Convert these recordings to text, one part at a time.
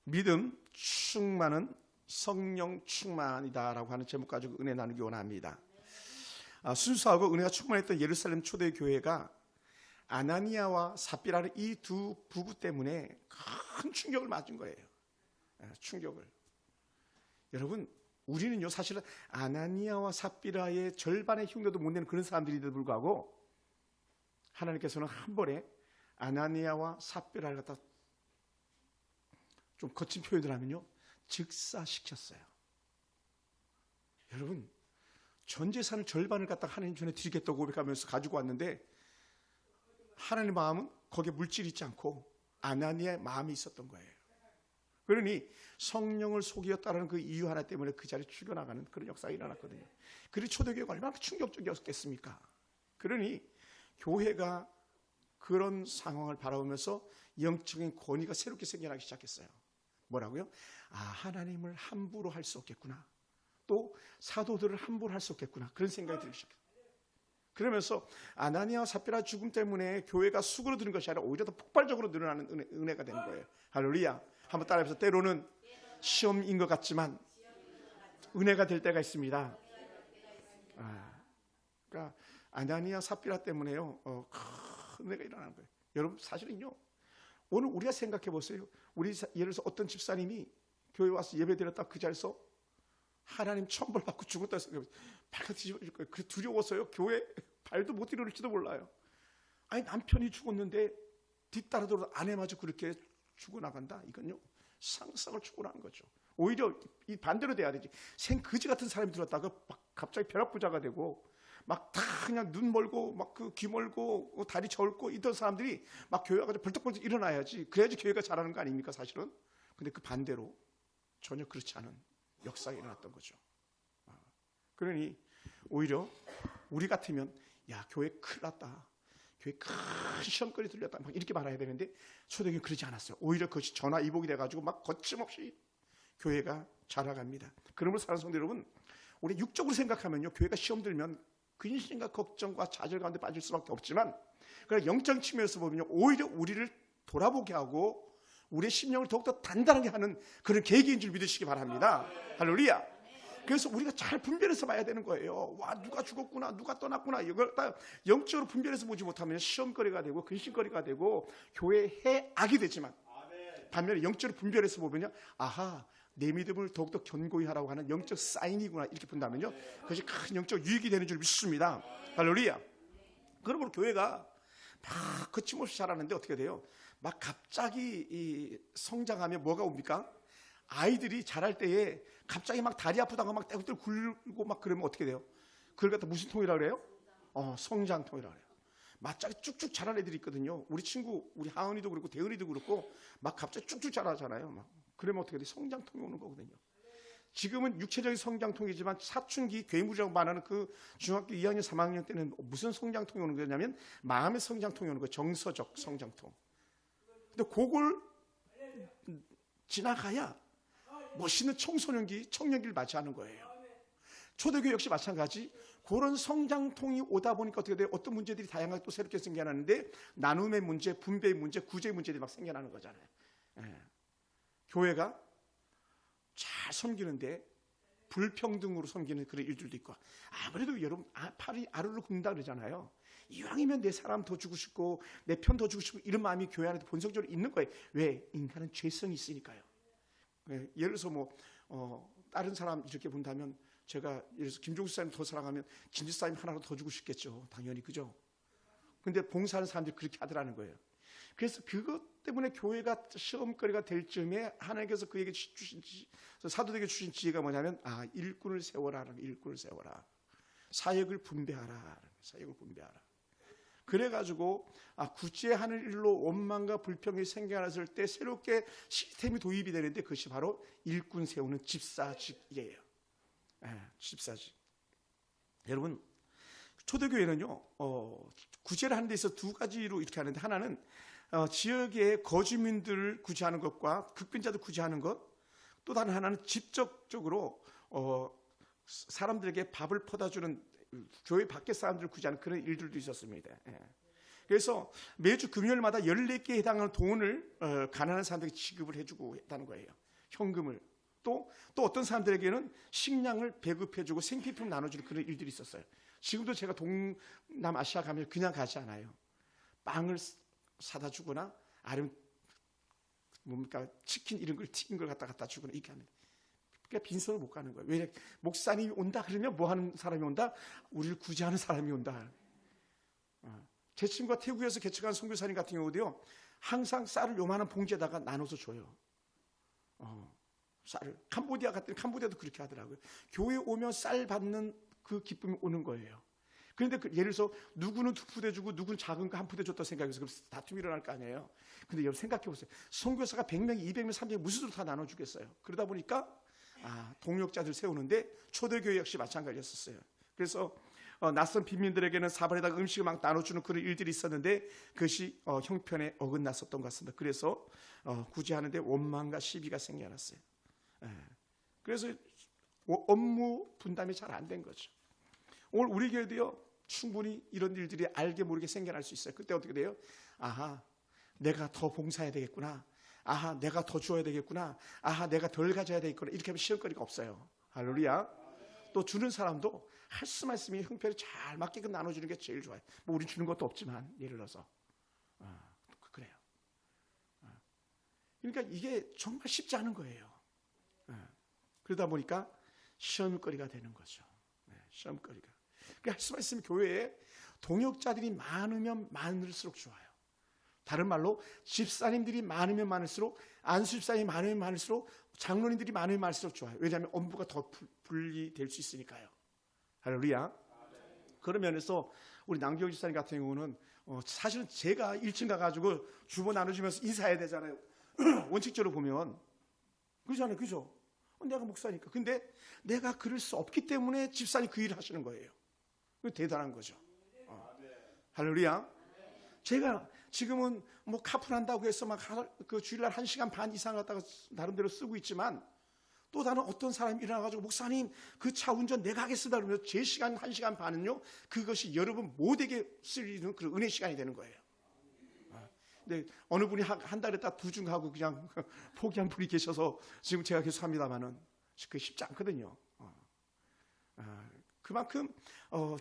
믿음 충만은 성령 충만이다라고 하는 제목 가지고 은혜 나누기 원합니다. 순수하고 은혜가 충만했던 예루살렘 초대 교회가 아나니아와 삽비라는 이 두 부부 때문에 큰 충격을 맞은 거예요. 충격을. 여러분, 우리는요 사실은 아나니아와 삽비라의 절반의 흉내도 못 내는 그런 사람들인데도 불구하고 하나님께서는 한 번에 아나니아와 삽비라를 갖다 좀 거친 표현을 하면요 즉사시켰어요. 여러분, 전 재산을 절반을 갖다 하나님 전에 드리겠다고 고백하면서 가지고 왔는데 하나님의 마음은 거기에 물질이 있지 않고 아나니아의 마음이 있었던 거예요. 그러니 성령을 속이었다는 그 이유 하나 때문에 그 자리에 죽여나가는 그런 역사가 일어났거든요. 그리고 초대교회가 얼마나 충격적이었겠습니까? 그러니 교회가 그런 상황을 바라보면서 영적인 권위가 새롭게 생겨나기 시작했어요. 뭐라고요? 하나님을 함부로 할 수 없겠구나. 또 사도들을 함부로 할 수 없겠구나. 그런 생각이 들기 시작했어요. 그러면서 아나니아와 삽비라 죽음 때문에 교회가 수그러드는 것이 아니라 오히려 더 폭발적으로 늘어나는 은혜가 되는 거예요. 할렐루야. 한번 따라해보세요. 때로는 시험인 것 같지만 은혜가 될 때가 있습니다. 그러니까 아나니아 삽비라 때문에요 큰 은혜가 일어나는 거예요. 여러분, 사실은요 오늘 우리가 생각해 보세요. 우리 예를 들어서 어떤 집사님이 교회 와서 예배 드렸다 그 자리에서 하나님 천벌 받고 죽었다 생각해보세요. 발가 뒤집어질 거예요. 그 두려워서요 교회 발도 못 디딜지도 몰라요. 아니, 남편이 죽었는데 뒤따라도 아내마저 그렇게 죽어나간다. 이건요 상상을 초월하는 거죠. 오히려 이 반대로 돼야 되지. 생그지 같은 사람이 들었다가 막 갑자기 벼락부자가 되고 막 다 그냥 눈 멀고 막 그 귀 멀고 다리 저을고 이런 사람들이 막 교회 와가지고 벌떡벌떡 일어나야지. 그래야지 교회가 잘하는 거 아닙니까 사실은. 근데 그 반대로 전혀 그렇지 않은 역사가 일어났던 거죠. 그러니 오히려 우리 같으면 야, 교회 큰일 났다, 교회 큰 시험거리 들렸다 막 이렇게 말해야 되는데 초대교회 그러지 않았어요. 오히려 그것이 전화위복이 돼가지고 막 거침없이 교회가 자라갑니다. 그러므로 사랑하는 성도 여러분, 우리 육적으로 생각하면요 교회가 시험 들면 근심과 걱정과 좌절 가운데 빠질 수밖에 없지만, 그러나 영적 측면에서 보면요 오히려 우리를 돌아보게 하고 우리의 심령을 더욱더 단단하게 하는 그런 계기인 줄 믿으시기 바랍니다. 할렐루야. 그래서 우리가 잘 분별해서 봐야 되는 거예요. 와, 누가 죽었구나, 누가 떠났구나. 이걸 딱 영적으로 분별해서 보지 못하면 시험거리가 되고 근심거리가 되고 교회의 악이 되지만, 반면에 영적으로 분별해서 보면요 아하, 내 믿음을 더욱더 견고히 하라고 하는 영적 사인이구나 이렇게 본다면요 그것이 큰 영적 유익이 되는 줄 믿습니다. 할렐루야. 그러므로 교회가 막 거침없이 자라는데 어떻게 돼요? 막 갑자기 이 성장하면 뭐가 옵니까? 아이들이 자랄 때에 갑자기 막 다리 아프다가 막 떼굴떼굴 굴고 막 그러면 어떻게 돼요? 그걸 갖다 무슨 통이라고 그래요? 성장통이라고 그래요. 갑자기 쭉쭉 자란 애들이 있거든요. 우리 친구, 우리 하은이도 그렇고 대은이도 그렇고 막 갑자기 쭉쭉 자라잖아요. 막 그러면 어떻게 돼? 성장통이 오는 거거든요. 지금은 육체적인 성장통이지만 사춘기 괴물이라고 말하는 그 중학교 2학년 3학년 때는 무슨 성장통이 오는 거냐면 마음의 성장통이 오는 거예요. 정서적 성장통. 근데 그걸 지나가야 멋있는 청소년기, 청년기를 맞이하는 거예요. 초대교회 역시 마찬가지. 그런 성장통이 오다 보니까 어떻게 돼요? 어떤 문제들이 다양하게 또 새롭게 생겨나는데 나눔의 문제, 분배의 문제, 구제의 문제들이 막 생겨나는 거잖아요. 교회가 잘 섬기는데 불평등으로 섬기는 그런 일들도 있고, 아무래도 여러분 팔이 아르르 굽는다 그러잖아요. 이왕이면 내 사람 더 주고 싶고 내 편 더 주고 싶고 이런 마음이 교회 안에 본성적으로 있는 거예요. 왜? 인간은 죄성이 있으니까요. 예를 들어서 다른 사람 이렇게 본다면 제가 예를 들어서 김종수 사님 더 사랑하면 김지 사님 하나로 더 주고 싶겠죠. 당연히 그죠. 근데 봉사하는 사람들이 그렇게 하더라는 거예요. 그래서 그것 때문에 교회가 시험거리가 될 즈음에 하나님께서 그에게 주신 사도에게 주신 지혜가 뭐냐면 일꾼을 세워라. 일꾼을 세워라. 사역을 분배하라. 사역을 분배하라. 그래가지고 구제하는 일로 원망과 불평이 생겨났을 때 새롭게 시스템이 도입이 되는데 그것이 바로 일꾼 세우는 집사직이에요. 집사직. 여러분, 초대교회는요 구제를 하는 데 있어서 두 가지로 이렇게 하는데, 하나는 지역의 거주민들을 구제하는 것과 극빈자들 구제하는 것, 또 다른 하나는 직접적으로 사람들에게 밥을 퍼다 주는 교회 밖의 사람들을 구제하는 그런 일들도 있었습니다. 그래서 매주 금요일마다 14개에 해당하는 돈을 가난한 사람들에게 지급을 해주고 했다는 거예요. 현금을. 또 어떤 사람들에게는 식량을 배급해주고 생필품 나눠주는 그런 일들이 있었어요. 지금도 제가 동남아시아 가면 그냥 가지 않아요. 빵을 사다 주거나 아니면 뭡니까 치킨 이런 걸 튀긴 걸 갖다 주거나 이렇게 합니다. 그러니까 빈손으로 못 가는 거예요. 왜 목사님이 온다 그러면 뭐 하는 사람이 온다? 우리를 구제하는 사람이 온다. 제 친구가 태국에서 개척한 선교사님 같은 경우도요, 항상 쌀을 요만한 봉지에다가 나눠서 줘요. 쌀을. 캄보디아 갔더니 캄보디아도 그렇게 하더라고요. 교회 오면 쌀 받는 그 기쁨이 오는 거예요. 그런데 예를 들어서 누구는 2푸대 주고 누구는 작은 거 1푸대 줬다고 생각해서 그럼 다툼이 일어날 거 아니에요. 근데 여러분 생각해 보세요. 선교사가 100명, 200명, 300명 무슨 수로 다 나눠주겠어요. 그러다 보니까 동역자들 세우는데 초대교회 역시 마찬가지였었어요. 그래서 낯선 빈민들에게는 사발에다가 음식을 막 나눠주는 그런 일들이 있었는데 그것이 형편에 어긋났었던 것 같습니다. 그래서 구제하는데 원망과 시비가 생겨났어요. 그래서 업무 분담이 잘 안 된 거죠. 오늘 우리 교회도요, 충분히 이런 일들이 알게 모르게 생겨날 수 있어요. 그때 어떻게 돼요? 아하, 내가 더 봉사해야 되겠구나. 아하, 내가 더 주어야 되겠구나. 아하, 내가 덜 가져야 되겠구나. 이렇게 하면 시험거리가 없어요. 할렐루야. 또 주는 사람도 할 수만 있으면 형편에 잘 맞게끔 나눠주는 게 제일 좋아요. 뭐 우리 주는 것도 없지만 예를 들어서 그래요. 그러니까 이게 정말 쉽지 않은 거예요. 그러다 보니까 시험거리가 되는 거죠. 시험거리가. 그러니까 할 수만 있으면 교회에 동역자들이 많으면 많을수록 좋아요. 다른 말로 집사님들이 많으면 많을수록, 안수 집사님이 많으면 많을수록, 장로님들이 많으면 많을수록 좋아요. 왜냐하면 업무가 더 분리될 수 있으니까요. 할렐루야. 그런 면에서 우리 남경 집사님 같은 경우는 사실은 제가 1층 가가지고 주보 나눠주면서 인사해야 되잖아요. 원칙적으로 보면 그러잖아요. 그죠? 내가 목사니까. 근데 내가 그럴 수 없기 때문에 집사님 그 일을 하시는 거예요. 대단한 거죠. 할렐루야. 제가 지금은 뭐 카풀한다고 해서 막 그 주일날 1시간 반 이상 갖다가 나름대로 쓰고 있지만 또 다른 어떤 사람이 일어나가지고 목사님 그 차 운전 내가 하겠습니다 그러면 제 시간 1시간 반은요 그것이 여러분 못에게 쓰이는 그런 은혜 시간이 되는 거예요. 근데 어느 분이 한 달에 딱 2중 하고 그냥 포기한 분이 계셔서 지금 제가 계속 합니다만은 그게 쉽지 않거든요. 그만큼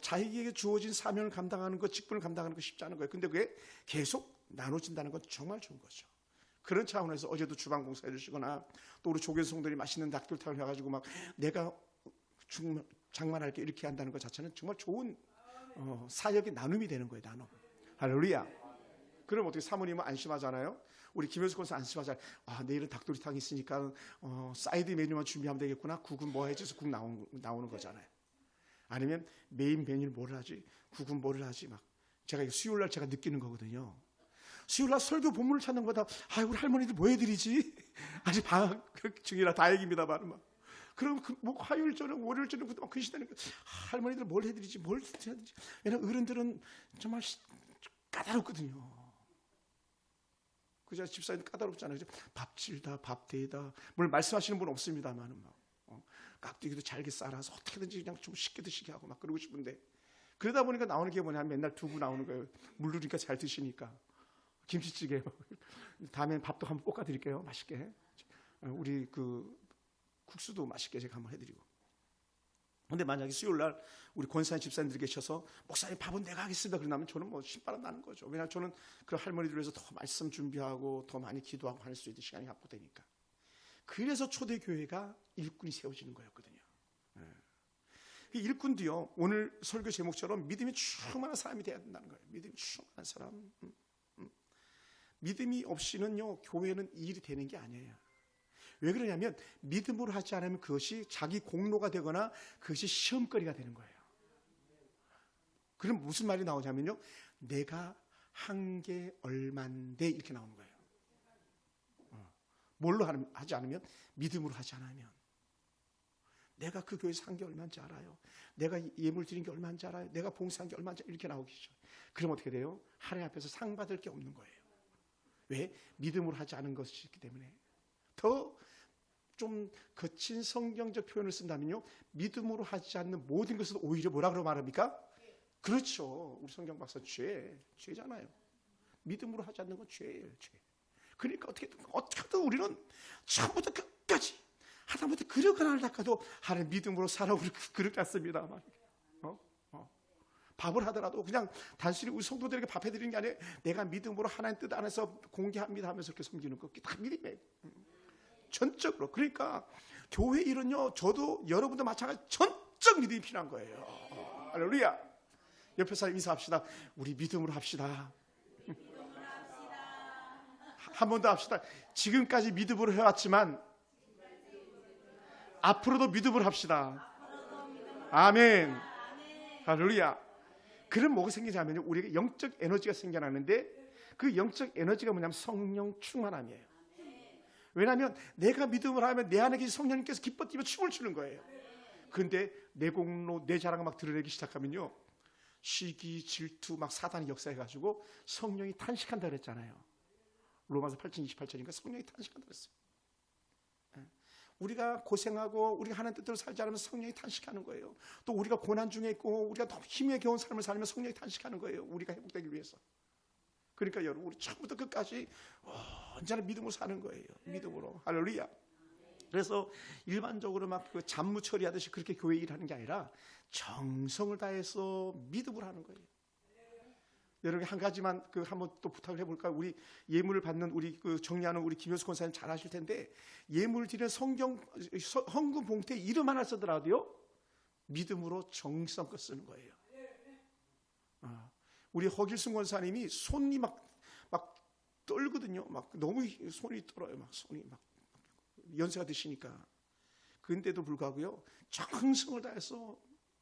자기에게 주어진 사명을 감당하는 것, 직분을 감당하는 것 쉽지 않은 거예요. 근데 그게 계속 나눠진다는 건 정말 좋은 거죠. 그런 차원에서 어제도 주방 봉사해 주시거나 또 우리 조교 성도들이 맛있는 닭도리탕을 해가지고 막 내가 장만할게 이렇게 한다는 것 자체는 정말 좋은 사역의 나눔이 되는 거예요. 나눔. 할렐루야. 그럼 어떻게 사모님은 안심하잖아요. 우리 김효수 권사 안심하잖아요. 내일은 닭도리탕이 있으니까 사이드 메뉴만 준비하면 되겠구나. 국은 뭐 해줘서 국 나오는 거잖아요. 아니면 메인 메뉴를 뭘 하지? 국은 뭐를 하지? 막 제가 수요일날 제가 느끼는 거거든요. 수요일날 설교 본문을 찾는 거다. 우리 할머니들 뭐 해드리지? 아직 방학 중이라 다행입니다만 막. 그럼 뭐 화요일 저녁, 월요일 저녁부터 막 근시되니까 할머니들 뭘 해드리지? 뭘 해드리지? 왜냐면 어른들은 정말 까다롭거든요. 그죠? 집사님 까다롭잖아요. 밥 질다, 밥 대다. 물론 말씀하시는 분 없습니다만은 막 깍두기도 잘게 썰어서 어떻게든지 그냥 좀 쉽게 드시게 하고 막 그러고 싶은데 그러다 보니까 나오는 게 뭐냐면 맨날 두부 나오는 거예요. 물르니까 잘 드시니까. 김치찌개. 다음에 밥도 한번 볶아드릴게요. 맛있게. 우리 그 국수도 맛있게 제가 한번 해드리고. 근데 만약에 수요일날 우리 권사님 집사님들이 계셔서 목사님 밥은 내가 하겠습니다. 그러면 저는 뭐 신바람 나는 거죠. 왜냐하면 저는 그 할머니들 위해서 더 말씀 준비하고 더 많이 기도하고 할 수 있는 시간이 확보되니까. 그래서 초대교회가 일꾼이 세워지는 거였거든요. 일꾼도요, 오늘 설교 제목처럼 믿음이 충만한 사람이 되어야 된다는 거예요. 믿음이 충만한 사람. 믿음이 없이는요, 교회는 일이 되는 게 아니에요. 왜 그러냐면 믿음으로 하지 않으면 그것이 자기 공로가 되거나 그것이 시험거리가 되는 거예요. 그럼 무슨 말이 나오냐면요, 내가 한 게 얼만데 이렇게 나오는 거예요. 뭘로 하지 않으면? 믿음으로 하지 않으면. 내가 그 교회에서 한 게 얼마인지 알아요. 내가 예물 드린 게 얼마인지 알아요. 내가 봉사한 게 얼마인지 이렇게 나오겠죠. 그럼 어떻게 돼요? 하나님 앞에서 상 받을 게 없는 거예요. 왜? 믿음으로 하지 않은 것이기 때문에. 더 좀 거친 성경적 표현을 쓴다면요, 믿음으로 하지 않는 모든 것은 오히려 뭐라 그러고 말합니까? 그렇죠. 우리 성경 박사 죄잖아요. 믿음으로 하지 않는 건 죄예요, 죄. 그러니까 어떻게든 우리는 처음부터 끝까지 하다못해 그릇 하나를 닦아도 하나님 믿음으로 살아오는 그릇 같습니다. 밥을 하더라도 그냥 단순히 우리 성도들에게 밥 해드리는 게 아니라 내가 믿음으로 하나님 뜻 안에서 공개합니다 하면서 이렇게 섬기는 거, 다 믿음이에요. 전적으로. 그러니까 교회 일은요, 저도 여러분도 마찬가지 전적 믿음이 필요한 거예요. 할렐루야. 옆에 사람 인사합시다. 우리 믿음으로 합시다. 한 번 더 합시다. 지금까지 믿음으로 해왔지만 앞으로도 믿음으로 합시다. 아멘. 할렐루야. 그럼 뭐가 생기냐면요, 우리에게 영적 에너지가 생겨나는데 그 영적 에너지가 뭐냐면 성령 충만함이에요. 왜냐하면 내가 믿음을 하면 내 안에 계신 성령님께서 기뻐 뛰며 춤을 추는 거예요. 그런데 내 공로, 내 자랑을 막 드러내기 시작하면요, 시기, 질투, 막 사단이 역사해가지고 성령이 탄식한다 그랬잖아요. 로마서 8장 28절인가 성령이 탄식한다 그랬어요. 우리가 고생하고 우리가 하나님 뜻대로 살지 않으면 성령이 탄식하는 거예요. 또 우리가 고난 중에 있고 우리가 너무 힘에 겨운 삶을 살면 성령이 탄식하는 거예요. 우리가 회복되기 위해서. 그러니까 여러분, 우리 처음부터 끝까지 언제나 믿음으로 사는 거예요. 믿음으로. 할렐루야. 그래서 일반적으로 막 그 잡무 처리하듯이 그렇게 교회 일하는 게 아니라 정성을 다해서 믿음으로 하는 거예요. 여러분, 한 가지만 한번 또 부탁을 해볼까요? 우리 예물을 받는 우리 정리하는 우리 김효수 권사님 잘 아실 텐데, 예물 드리는 헌금 봉투에 이름 하나 쓰더라도요, 믿음으로 정성껏 쓰는 거예요. 우리 허길순 권사님이 손이 막 떨거든요. 막 너무 손이 떨어요. 막 손이 막 연세가 드시니까. 그런데도 불구하고요, 정성을 다해서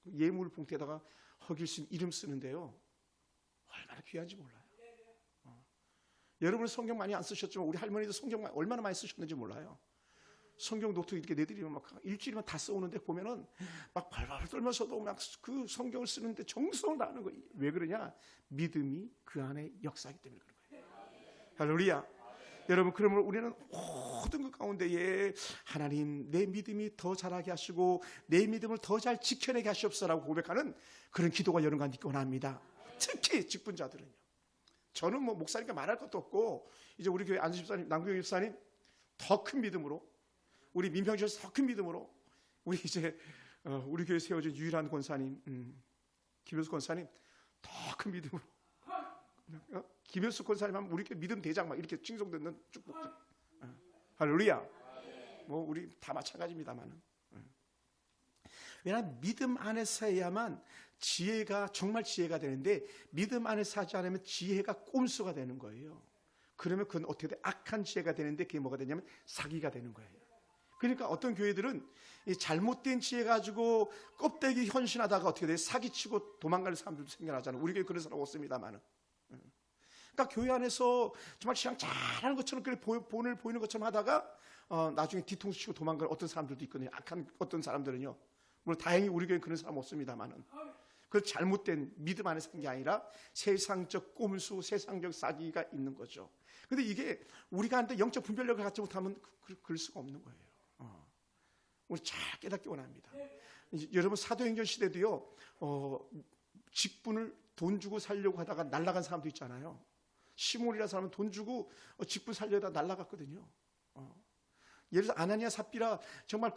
예물 봉투에다가 허길순 이름 쓰는데요, 얼마나 귀한지 몰라요. 여러분은 성경 많이 안 쓰셨지만 우리 할머니도 성경 얼마나 많이 쓰셨는지 몰라요. 성경 노트 이렇게 내드리면 막 일주일만 다 써오는데 보면은 막 발발 떨면서도 막 그 성경을 쓰는데 정성을 다하는 거예요. 왜 그러냐? 믿음이 그 안에 역사하기 때문에 그런 거예요. 할렐루야. 여러분, 그러면 우리는 모든 것 가운데에 하나님, 내 믿음이 더 자라게 하시고 내 믿음을 더 잘 지켜내게 하시옵소서라고 고백하는 그런 기도가 여러분과 있기 원합니다. 특히 직분자들은요. 저는 뭐 목사님과 말할 것도 없고, 이제 우리 교회 안수 집사님, 남경희 집사님 더 큰 믿음으로, 우리 민평지에서 더 큰 믿음으로, 우리 이제 우리 교회 세워진 유일한 권사님, 김효수 권사님 더 큰 믿음으로, 김효수 권사님 하면 우리 교회 믿음 대장 막 이렇게 칭송듣는 축복. 할렐루야. 뭐 우리 다 마찬가지입니다만은. 왜냐하면 믿음 안에서 해야만 지혜가 정말 지혜가 되는데, 믿음 안에서 하지 않으면 지혜가 꼼수가 되는 거예요. 그러면 그건 어떻게 돼? 악한 지혜가 되는데 그게 뭐가 되냐면 사기가 되는 거예요. 그러니까 어떤 교회들은 이 잘못된 지혜 가지고 껍데기 헌신하다가 어떻게 돼? 사기치고 도망가는 사람들도 생겨나잖아요. 우리 교회 그런 사람 없습니다만은. 그러니까 교회 안에서 정말 신앙 잘하는 것처럼 본을 보이는 것처럼 하다가 나중에 뒤통수 치고 도망가는 어떤 사람들도 있거든요. 악한 어떤 사람들은요. 물론 다행히 우리 교회는 그런 사람 없습니다만은. 그 잘못된 믿음 안에 산 게 아니라 세상적 꼼수, 세상적 사기가 있는 거죠. 근데 이게 우리가 한테 영적 분별력을 갖지 못하면 그럴 수가 없는 거예요. 우리 잘 깨닫기 원합니다. 여러분, 사도행전 시대도요, 직분을 돈 주고 살려고 하다가 날아간 사람도 있잖아요. 시몬이라는 사람은 돈 주고 직분 살려다 날아갔거든요. 예를 들어 아나니아 삽비라, 정말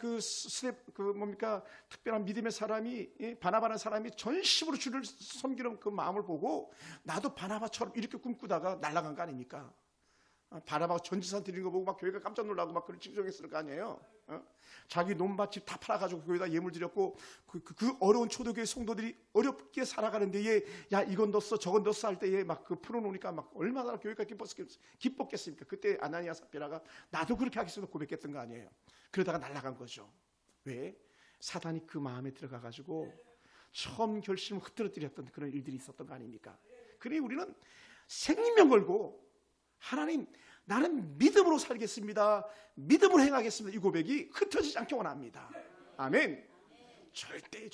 특별한 믿음의 사람이, 바나바라는 사람이 전심으로 주를 섬기는 그 마음을 보고 나도 바나바처럼 이렇게 꿈꾸다가 날아간 거 아닙니까? 바나바가 전지산 드리는 거 보고 막 교회가 깜짝 놀라고 막 그런 칭송했을 거 아니에요. 자기 논밭집 다 팔아가지고 교회에다 예물 드렸고, 그 어려운 초대교회 성도들이 어렵게 살아가는데 야 이건 넣었어 저건 넣었어 할 때에 막 그 풀어놓으니까 막 얼마나 교회가 기뻤겠습니까? 그때 아나니아 삽비라가 나도 그렇게 하겠습니다 고백했던 거 아니에요. 그러다가 날아간 거죠. 왜? 사단이 그 마음에 들어가가지고 처음 결심을 흐트러뜨렸던 그런 일들이 있었던 거 아닙니까? 그러니 우리는 생명 걸고 하나님, 나는 믿음으로 살겠습니다, 믿음으로 행하겠습니다, 이 고백이 흩어지지 않게 원합니다. 아멘. 절대.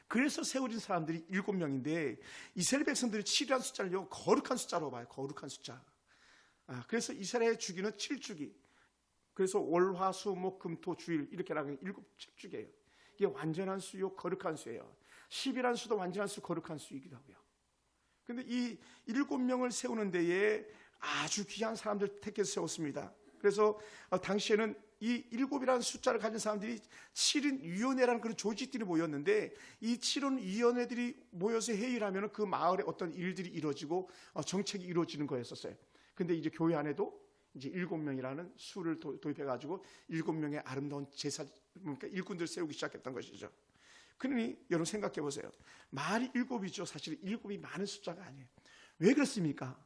그래서 세워진 사람들이 7명인데 이스라엘 백성들이 7이라는 숫자를요, 거룩한 숫자로 봐요. 거룩한 숫자. 그래서 이스라엘 주기는 7주기. 그래서 월, 화, 수, 목, 금, 토, 주일 이렇게 나가면 7주기예요. 이게 완전한 수요, 거룩한 수예요. 10이라는 수도 완전한 수, 거룩한 수이기도 하고요. 근데 이 7명을 세우는 데에 아주 귀한 사람들 택해서 세웠습니다. 그래서 당시에는 이 7이라는 숫자를 가진 사람들이 7인위원회라는 그런 조직들이 모였는데, 이 7인위원회들이 모여서 회의를 하면 그 마을에 어떤 일들이 이루어지고 정책이 이루어지는 거였었어요. 근데 이제 교회 안에도 이제 7명이라는 수를 도입해 가지고 7명의 아름다운 제사, 그러니까 일꾼들 세우기 시작했던 것이죠. 그러니 여러분 생각해 보세요. 말이 7이죠. 사실 7이 많은 숫자가 아니에요. 왜 그렇습니까?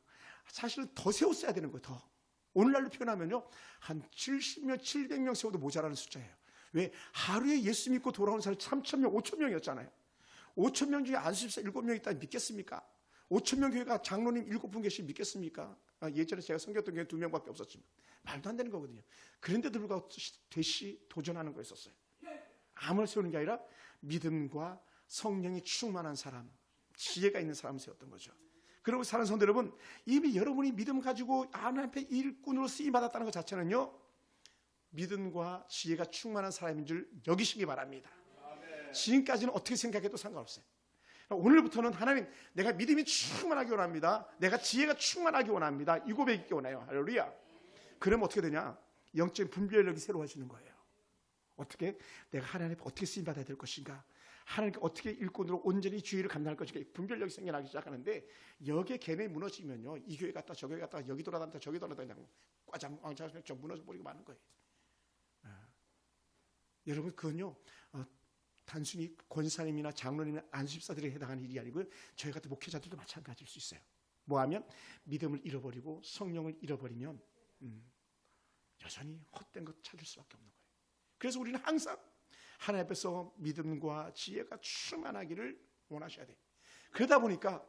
사실은 더 세웠어야 되는 거예요. 더. 오늘날로 표현하면요, 한 70명, 700명 세워도 모자라는 숫자예요. 왜? 하루에 예수 믿고 돌아오는 사람이 3,000명, 5,000명이었잖아요. 5,000명 중에 안수집사 7명 있다니 믿겠습니까? 5,000명 교회가 장로님 7분 계시면 믿겠습니까? 예전에 제가 섬겼던 교회 2명밖에 없었지만 말도 안 되는 거거든요. 그런데도 불구하고 대시 도전하는 거였었어요. 암을 세우는 게 아니라 믿음과 성령이 충만한 사람, 지혜가 있는 사람을 세웠던 거죠. 그리고 사랑하는 성도 여러분, 이미 여러분이 믿음 가지고 하나님 앞에 일꾼으로 쓰임 받았다는 것 자체는요, 믿음과 지혜가 충만한 사람인 줄 여기시기 바랍니다. 지금까지는 어떻게 생각해도 상관없어요. 오늘부터는 하나님, 내가 믿음이 충만하기 원합니다. 내가 지혜가 충만하기 원합니다. 이 고백 있기 원해요. 할렐루야. 그러면 어떻게 되냐? 영적인 분별력이 새로워지는 거예요. 어떻게? 내가 하나님 앞에 어떻게 쓰임 받아야 될 것인가? 하나님께 어떻게 일꾼으로 온전히 주의를 감당할 것인가? 분별력이 생겨나기 시작하는데, 여기에 개념이 무너지면요, 이 교회 갔다 저 교회 갔다 여기 돌아다니다 저기 돌아다니다 꽈장왕창 무너져 버리고 마는 거예요. 여러분, 그건요, 단순히 권사님이나 장로님이나 안수집사들에 해당하는 일이 아니고요, 저희 같은 목회자들도 마찬가지일 수 있어요. 뭐하면 믿음을 잃어버리고 성령을 잃어버리면 여전히 헛된 것 찾을 수밖에 없는 거예요. 그래서 우리는 항상 하나님 앞에서 믿음과 지혜가 충만하기를 원하셔야 돼요. 그러다 보니까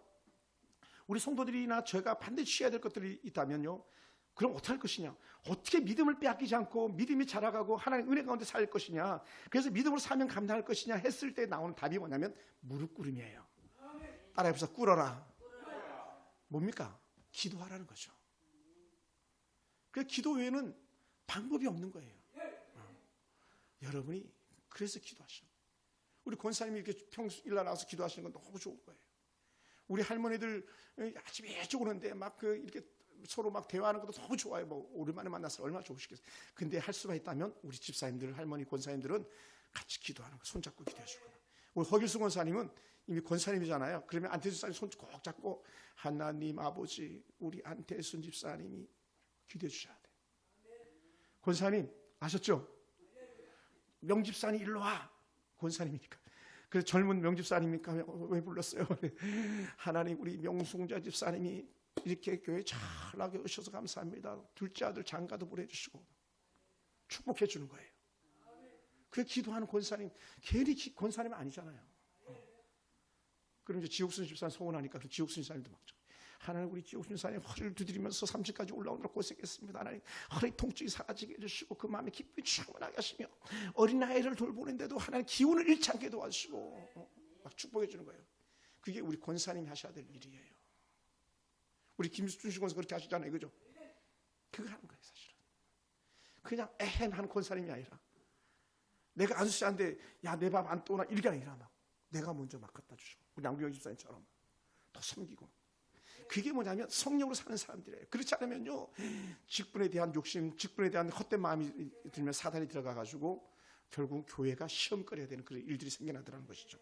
우리 성도들이나 저희가 반드시 취해야 될 것들이 있다면요, 그럼 어떻게 할 것이냐? 어떻게 믿음을 빼앗기지 않고 믿음이 자라가고 하나님 은혜 가운데 살 것이냐? 그래서 믿음으로 사명 감당할 것이냐 했을 때 나오는 답이 뭐냐면 무릎 꿇음이에요. 따라해보세요. 꿇어라. 뭡니까? 기도하라는 거죠. 그 기도 외에는 방법이 없는 거예요. 여러분이 그래서 기도하시는 거예요. 우리 권사님이 이렇게 평일날 나와서 기도하시는 건 너무 좋은 거예요. 우리 할머니들 아침에 일찍 오는데 막 이렇게 서로 막 대화하는 것도 너무 좋아요. 뭐 오랜만에 만나서 얼마나 좋으시겠어요. 근데 할 수가 있다면 우리 집사님들, 할머니 권사님들은 같이 기도하는 거, 손잡고 기도해 주고. 우리 허길수 권사님은 이미 권사님이잖아요. 그러면 안태순 집사님 손 꼭 잡고 하나님 아버지, 우리 안태순 집사님이 기도해 주셔야 돼요. 권사님 아셨죠? 명집사님 일로 와. 권사님이니까. 그래서 젊은 명집사님이니까 왜 불렀어요? 하나님, 우리 명숭자 집사님이 이렇게 교회 잘나게 오셔서 감사합니다. 둘째 아들 장가도 보내주시고 축복해 주는 거예요. 그 기도하는 권사님, 괜히 권사님 아니잖아요. 그럼 이제 지옥순 집사님 소원하니까 그 지옥순 집사님도 막 하나님, 우리 지옥순 집사님 허리를 두드리면서 30까지 올라오느라 고생했습니다. 하나님, 허리 통증이 사라지게 해주시고 그 마음에 기쁨이 충만하게 하시며 어린아이를 돌보는데도 하나님 기운을 잃지 않게 도와주시고 막 축복해 주는 거예요. 그게 우리 권사님이 하셔야 될 일이에요. 우리 김수준 권사 그렇게 하시잖아요. 그죠? 그거 하는 거예요. 사실은 그냥 에헴 하는 권사님이 아니라, 내가 안수씨한테 야 내 밥 안 떠나 이게 아니라 막 내가 먼저 막 갖다 주시고, 우리 양규영 집사님처럼 더 섬기고. 그게 뭐냐면 성령으로 사는 사람들이에요. 그렇지 않으면요, 직분에 대한 욕심, 직분에 대한 헛된 마음이 들면 사단이 들어가가지고 결국 교회가 시험거려야 되는 그런 일들이 생겨나더라는 것이죠.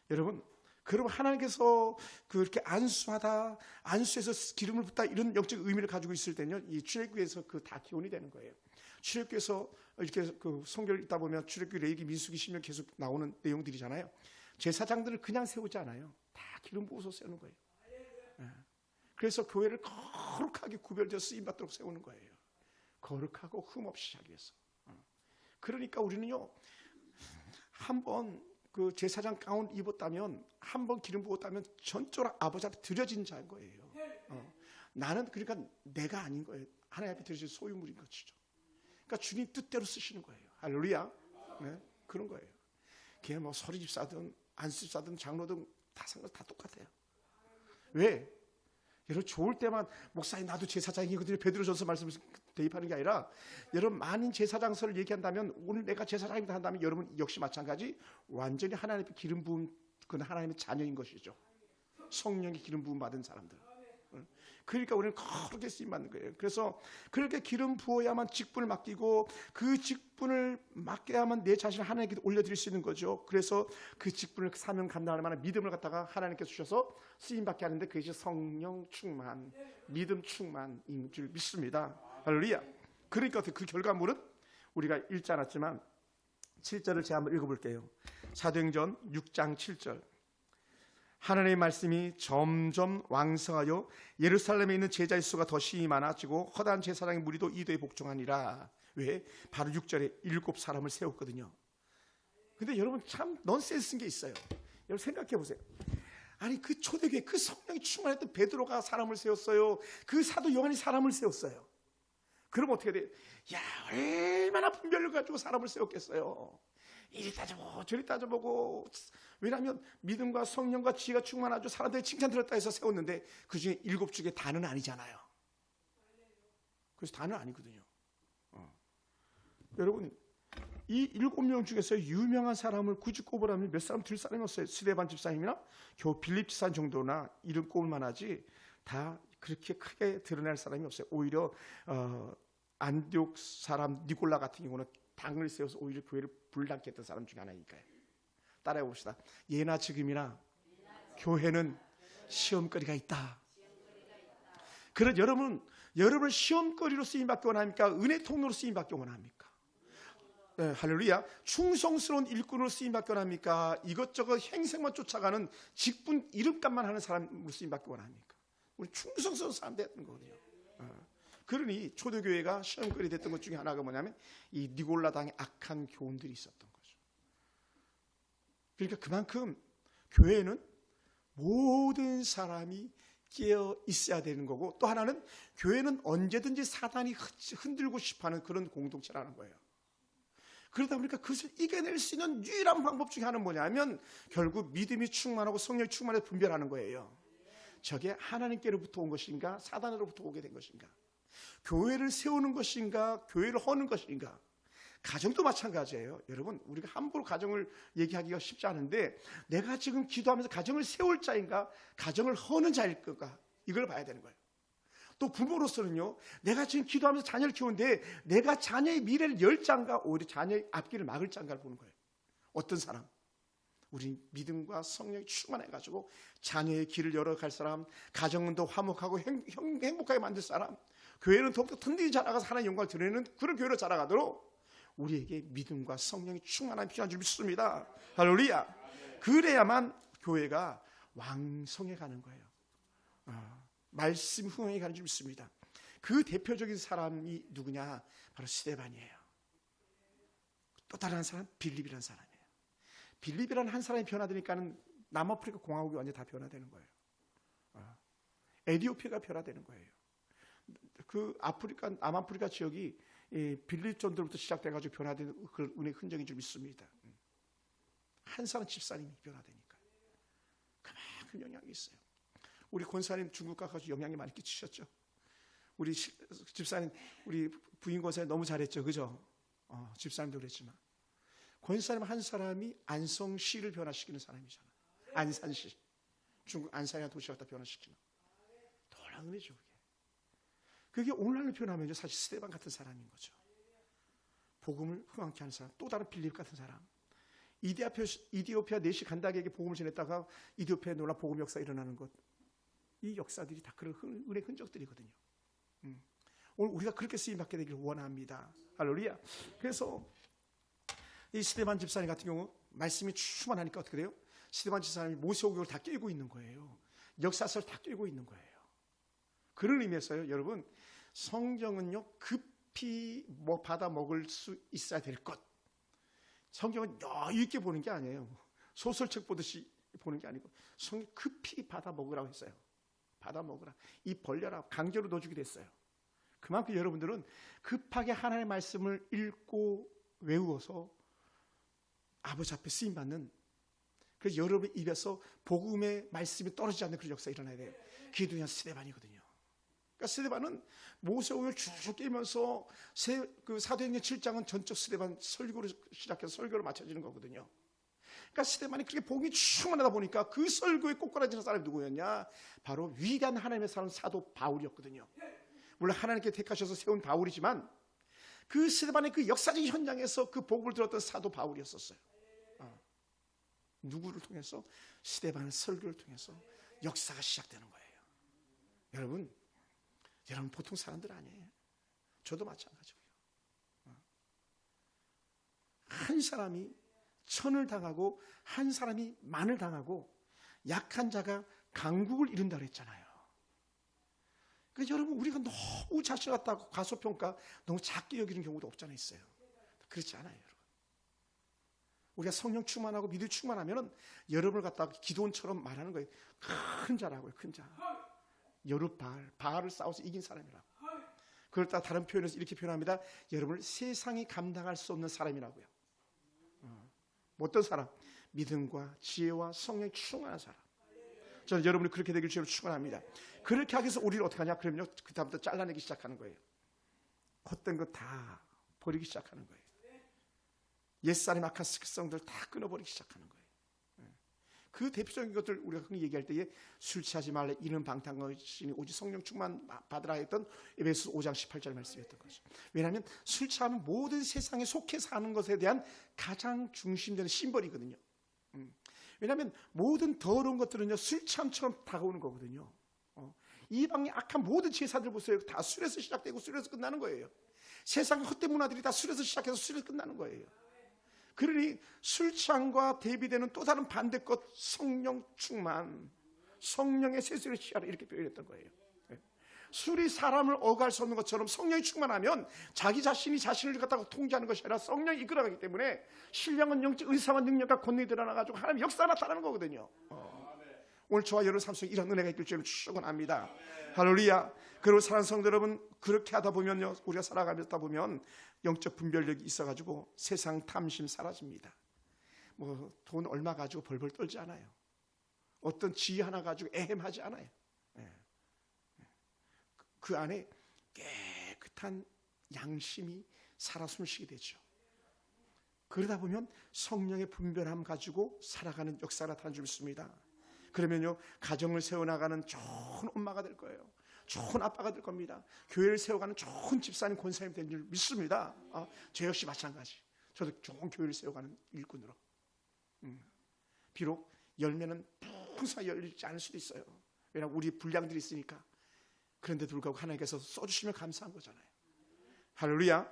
여러분, 그러면 하나님께서 그렇게 안수하다, 안수해서 기름을 붓다, 이런 영적 의미를 가지고 있을 때는요, 이 출애굽기에서 그 다 기원이 되는 거예요. 출애굽기에서 이렇게 그 성경을 읽다 보면 출애굽기, 레위기, 민수기, 신명 계속 나오는 내용들이잖아요. 제사장들을 그냥 세우지 않아요. 다 기름 부어서 세우는 거예요. 그래서 교회를 거룩하게 구별되어 쓰임 받도록 세우는 거예요. 거룩하고 흠 없이 하기 위해서. 그러니까 우리는요, 한번 그 제사장 가운 입었다면, 한번 기름 부었다면 전적으로 아버지 앞에 드려진 자인 거예요. 나는 그러니까 내가 아닌 거예요. 하나님 앞에 드려진 소유물인 것이죠. 그러니까 주님 뜻대로 쓰시는 거예요. 할렐루야. 네, 그런 거예요. 그게 뭐 서리집사든 안수집사든 장로든 다 상관 다 똑같아요. 왜? 여러분, 좋을 때만 목사님 나도 제사장이거든요, 베드로전서 말씀을 대입하는 게 아니라, 여러분 만인 제사장서를 얘기한다면, 오늘 내가 제사장이다 한다면 여러분 역시 마찬가지 완전히 하나님의 기름 부은 그는 하나님의 자녀인 것이죠. 성령의 기름 부음 받은 사람들. 그러니까 우리는 그렇게 쓰임 받는 거예요. 그래서 그렇게 기름 부어야만 직분을 맡기고 그 직분을 맡겨야만 내 자신을 하나님께 올려드릴 수 있는 거죠. 그래서 그 직분을 사명 감당할 만한 믿음을 갖다가 하나님께 주셔서 쓰임 받게 하는데 그것이 성령 충만, 믿음 충만인 줄 믿습니다. 할렐루야. 그러니까 그 결과물은 우리가 읽지 않았지만 7절을 제가 한번 읽어볼게요. 사도행전 6장 7절. 하나님의 말씀이 점점 왕성하여 예루살렘에 있는 제자의 수가 더 심히 많아지고 허다한 제사장의 무리도 이도에 복종하니라. 왜? 바로 6절에 7사람을 세웠거든요. 근데 여러분 참 넌센스인 게 있어요. 여러분 생각해 보세요. 아니 그 초대교회 그 성령이 충만했던 베드로가 사람을 세웠어요. 그 사도 요한이 사람을 세웠어요. 그럼 어떻게 돼요? 야, 얼마나 분별을 가지고 사람을 세웠겠어요. 이리 따져보고 저리 따져보고. 왜냐하면 믿음과 성령과 지혜가 충만하죠. 사람들이 칭찬 들었다 해서 세웠는데 그 중에 7 중에 다는 아니잖아요. 그래서 다는 아니거든요. 여러분 이 7명 중에서 유명한 사람을 굳이 꼽으라면 몇 사람 들 사람이 없어요. 스데반 집사님이나 겨우 빌립 집사 정도나 이름 꼽을 만하지 다 그렇게 크게 드러날 사람이 없어요. 오히려 안디옥 사람 니골라 같은 경우는 당을 세워서 오히려 교회를 불나게 했던 사람 중에 하나니까요. 따라해 봅시다. 예나 지금이나 교회는 시험거리가 있다. 그런 여러분 시험거리로 쓰임받기 원합니까? 은혜 통로로 쓰임받기 원합니까? 네, 할렐루야. 충성스러운 일꾼으로 쓰임받기 원합니까? 이것저것 행색만 쫓아가는 직분 이름값만 하는 사람으로 쓰임받기 원합니까? 우리 충성스러운 사람 됐던 거거든요. 그러니 초대교회가 시험거리 됐던 것 중에 하나가 뭐냐면 이 니골라 당의 악한 교훈들이 있었던 거죠. 그러니까 그만큼 교회는 모든 사람이 깨어 있어야 되는 거고, 또 하나는 교회는 언제든지 사단이 흔들고 싶어하는 그런 공동체라는 거예요. 그러다 보니까 그것을 이겨낼 수 있는 유일한 방법 중에 하나는 뭐냐면 결국 믿음이 충만하고 성령이 충만해서 분별하는 거예요. 저게 하나님께로부터 온 것인가 사단으로부터 오게 된 것인가, 교회를 세우는 것인가 교회를 허는 것인가. 가정도 마찬가지예요. 여러분 우리가 함부로 가정을 얘기하기가 쉽지 않은데 내가 지금 기도하면서 가정을 세울 자인가 가정을 허는 자일까, 이걸 봐야 되는 거예요. 또 부모로서는요, 내가 지금 기도하면서 자녀를 키우는데 내가 자녀의 미래를 열 자인가 오히려 자녀의 앞길을 막을 자인가를 보는 거예요. 어떤 사람? 우리 믿음과 성령이 충만해가지고 자녀의 길을 열어갈 사람, 가정은 더 화목하고 행복하게 만들 사람, 교회는 더욱더 든든히 자라가서 하나님의 영광을 드러내는 그런 교회로 자라가도록 우리에게 믿음과 성령이 충만한 필요한 줄 믿습니다. 할렐루야. 그래야만 교회가 왕성해 가는 거예요. 말씀 흥행해 가는 줄 믿습니다. 그 대표적인 사람이 누구냐? 바로 스데반이에요. 또 다른 한 사람 빌립이라는 사람이에요. 빌립이라는 한 사람이 변화되니까는 남아프리카 공화국이 완전히 다 변화되는 거예요. 에티오피아가 변화되는 거예요. 그 남아프리카 지역이 빌립 전도로부터 시작돼가지고 변화된 그 은혜의 흔적인 줄 믿습니다. 한 사람 집사님이 변화되니까 그만큼 영향이 있어요. 우리 권사님 중국 가가지고 영향이 많이 끼치셨죠. 우리 집사님, 우리 부인 권사님 너무 잘했죠, 그죠? 집사님도 그랬지만 권사님 한 사람이 안성시를 변화시키는 사람이잖아. 안산시, 중국 안산이라는 도시 갖다 변화시키는. 놀라운 은혜죠. 그게 오늘날로 표현하면 사실 스데반 같은 사람인 거죠. 복음을 흥황케 하는 사람, 또 다른 빌립 같은 사람. 이디오피아 내시 간다게에게 복음을 전했다가 이디오피아에 놀라 복음 역사 일어나는 것. 이 역사들이 다 그런 은혜 흔적들이거든요. 오늘 우리가 그렇게 쓰임받게 되기를 원합니다. 할렐루야. 그래서 이 스데반 집사님 같은 경우 말씀이 충만하니까 어떻게 돼요? 스데반 집사님이 모세오경을 다 깨고 있는 거예요. 역사서를 다 깨고 있는 거예요. 그런 의미에서요, 여러분, 성경은요 급히 받아 먹을 수 있어야 될 것. 성경은 여유 있게 보는 게 아니에요. 소설책 보듯이 보는 게 아니고 성경 급히 받아 먹으라고 했어요. 받아 먹으라. 이 벌려라. 강제로 넣어주기도 했어요. 그만큼 여러분들은 급하게 하나님의 말씀을 읽고 외우어서 아버지 앞에 쓰임받는, 그래서 여러분 입에서 복음의 말씀이 떨어지지 않는 그런 역사가 일어나야 돼요. 그게 그냥 스데반이거든요. 그러니까 스데반은 모세오경을 쭉 깨면서 그 사도행전 7장은 전적 스데반 설교로 시작해서 설교로 맞춰지는 거거든요. 그러니까 스데반이 그렇게 복이 충만하다 보니까 그 설교에 꼬꾸라지는 사람이 누구였냐? 바로 위대한 하나님의 사람 사도 바울이었거든요. 물론 하나님께 택하셔서 세운 바울이지만 그 스데반의 그 역사적 현장에서 그 복을 들었던 사도 바울이었었어요. 누구를 통해서? 스데반의 설교를 통해서 역사가 시작되는 거예요. 여러분 보통 사람들 아니에요. 저도 마찬가지고요. 한 사람이 천을 당하고 한 사람이 만을 당하고 약한 자가 강국을 이룬다 그랬잖아요. 그러니까 여러분 우리가 너무 자신을 갖다가 과소평가 너무 작게 여기는 경우도 없잖아요. 있어요. 그렇지 않아요. 여러분. 우리가 성령 충만하고 믿음 충만하면 여러분을 갖다가 기도원처럼 말하는 거예요. 큰 자라고요. 큰 자. 여룻바알, 바알을 싸워서 이긴 사람이라고. 그걸 따라 다른 표현에서 이렇게 표현합니다. 여러분을 세상이 감당할 수 없는 사람이라고요. 어떤 사람? 믿음과 지혜와 성령이 충만한 사람. 저는 여러분이 그렇게 되길 주로 축원합니다. 그렇게 하기 위해서 우리를 어떻게 하냐? 그러면요 그 다음부터 잘라내기 시작하는 거예요. 헛된 거 다 버리기 시작하는 거예요. 옛사람의 악한 습성들 다 끊어버리기 시작하는 거예요. 그 대표적인 것들 우리가 흔히 얘기할 때에 술 취하지 말래 이는 방탕하시니 오직 성령 충만 받으라 했던 에베소서 5장 18절 말씀이었던 거죠. 왜냐하면 술 취하면 모든 세상에 속해 사는 것에 대한 가장 중심되는 심벌이거든요. 왜냐하면 모든 더러운 것들은요 술 취함처럼 다가오는 거거든요. 이방의 악한 모든 제사들 보세요. 다 술에서 시작되고 술에서 끝나는 거예요. 세상의 헛된 문화들이 다 술에서 시작해서 술에서 끝나는 거예요. 그러니 술 취함과 대비되는 또 다른 반대것 성령 충만, 성령의 세수를 취하라 이렇게 표현했던 거예요. 술이 사람을 억할 수 없는 것처럼 성령이 충만하면 자기 자신이 자신을 갖다가 통제하는 것이 아니라 성령이 이끌어가기 때문에 신령한 영적 의사와 능력과 권능이 드러나가지고 하나님의 역사가 나타나는 거거든요. 오늘 저와 여러분 삶 속에 이런 은혜가 있길 줄을 축원합니다. 할렐루야. 그리고 사랑하는 성도 여러분, 그렇게 하다 보면요 우리가 살아가다 보면 영적 분별력이 있어가지고 세상 탐심 사라집니다. 뭐 돈 얼마 가지고 벌벌 떨지 않아요. 어떤 지위 하나 가지고 애헴하지 않아요. 그 안에 깨끗한 양심이 살아 숨쉬게 되죠. 그러다 보면 성령의 분별함 가지고 살아가는 역사가 나타난 줄 믿습니다. 그러면요 가정을 세워나가는 좋은 엄마가 될 거예요. 좋은 아빠가 될 겁니다. 교회를 세워가는 좋은 집사님 권사님 될 줄 믿습니다. 저 역시 마찬가지. 저도 좋은 교회를 세워가는 일꾼으로. 비록 열매는 풍성하게 열리지 않을 수도 있어요. 왜냐하면 우리 분량들이 있으니까. 그런데도 불구하고 하나님께서 써주시면 감사한 거잖아요. 할렐루야.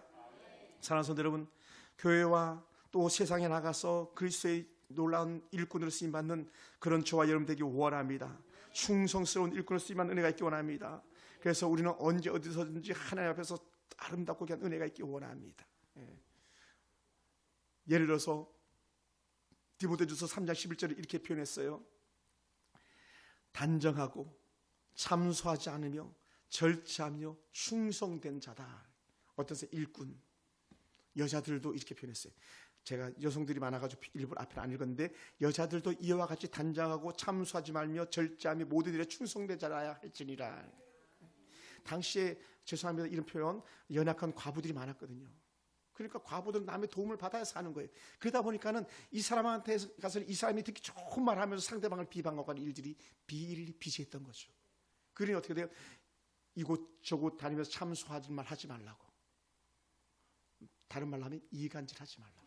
사랑하는 성도 여러분, 교회와 또 세상에 나가서 그리스도의 놀라운 일꾼으로 쓰임받는 그런 저와 여러분 되기 원합니다. 충성스러운 일꾼으로 쓰임받는 은혜가 있기 원합니다. 그래서 우리는 언제 어디서든지 하나님 앞에서 아름답고 귀한 은혜가 있기 원합니다. 예를 들어서 디모데전서 3장 11절에 이렇게 표현했어요. 단정하고 참소하지 않으며 절제하며 충성된 자다. 어떠세요? 일꾼. 여자들도 이렇게 표현했어요. 제가 여성들이 많아가지고 일부러 앞에 안 읽었는데 여자들도 이와 같이 단정하고 참소하지 말며 절제하며 모든 일에 충성된 자라야 할지니라. 당시에 죄송합니다 이런 표현 연약한 과부들이 많았거든요. 그러니까 과부들은 남의 도움을 받아야 사는 거예요. 그러다 보니까는 이 사람한테 가서 이 사람이 듣기 좋은 말하면서 상대방을 비방하고 하는 일들이 비일비재했던 거죠. 그러니 어떻게 돼요? 이곳저곳 다니면서 참소하지 말 하지 말라고. 다른 말로 하면 이간질하지 말라고.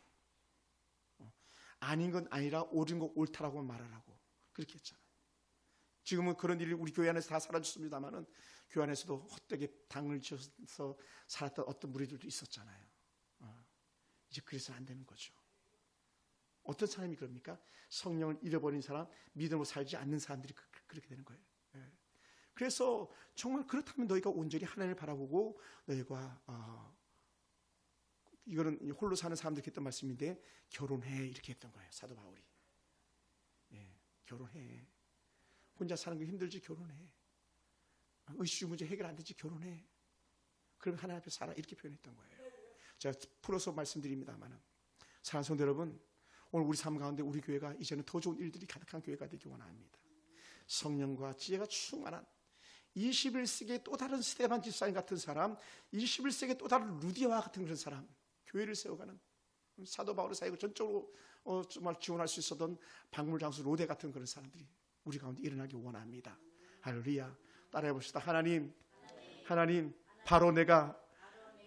아닌 건 아니라 옳은 거 옳다라고 말하라고 그렇게 했잖아요. 지금은 그런 일이 우리 교회 안에서 다 사라졌습니다만은 교회 안에서도 헛되게 당을 지어서 살았던 어떤 무리들도 있었잖아요. 이제 그래서는 안 되는 거죠. 어떤 사람이 그럽니까? 성령을 잃어버린 사람, 믿음으로 살지 않는 사람들이 그렇게 되는 거예요. 그래서 정말 그렇다면 너희가 온전히 하나님을 바라보고 너희가 이거는 홀로 사는 사람들이 했던 말씀인데 결혼해 이렇게 했던 거예요. 사도 바울이. 결혼해. 혼자 사는 게 힘들지 결혼해. 의식 문제 해결 안 되지 결혼해. 그럼 하나님 앞에 살아 이렇게 표현했던 거예요. 제가 풀어서 말씀드립니다만은 사랑하는 성도 여러분, 오늘 우리 삶 가운데 우리 교회가 이제는 더 좋은 일들이 가득한 교회가 되기 원합니다. 성령과 지혜가 충만한 21세기의 또 다른 스데반 집사님 같은 사람, 21세기의 또 다른 루디아와 같은 그런 사람, 교회를 세워가는 사도 바울의 사역을 전적으로 정말 지원할 수 있었던 박물장수 로데 같은 그런 사람들이 우리 가운데 일어나기 원합니다. 할렐루야. 따라해 봅시다. 하나님, 바로 내가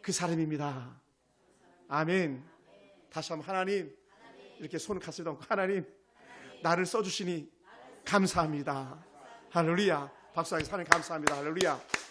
그 사람입니다. 아멘. 다시 한번 하나님, 이렇게 손을 가슴에 얹고 하나님, 나를 써주시니 감사합니다. 할렐루야. 박수하게 하나님 감사합니다. 할렐루야.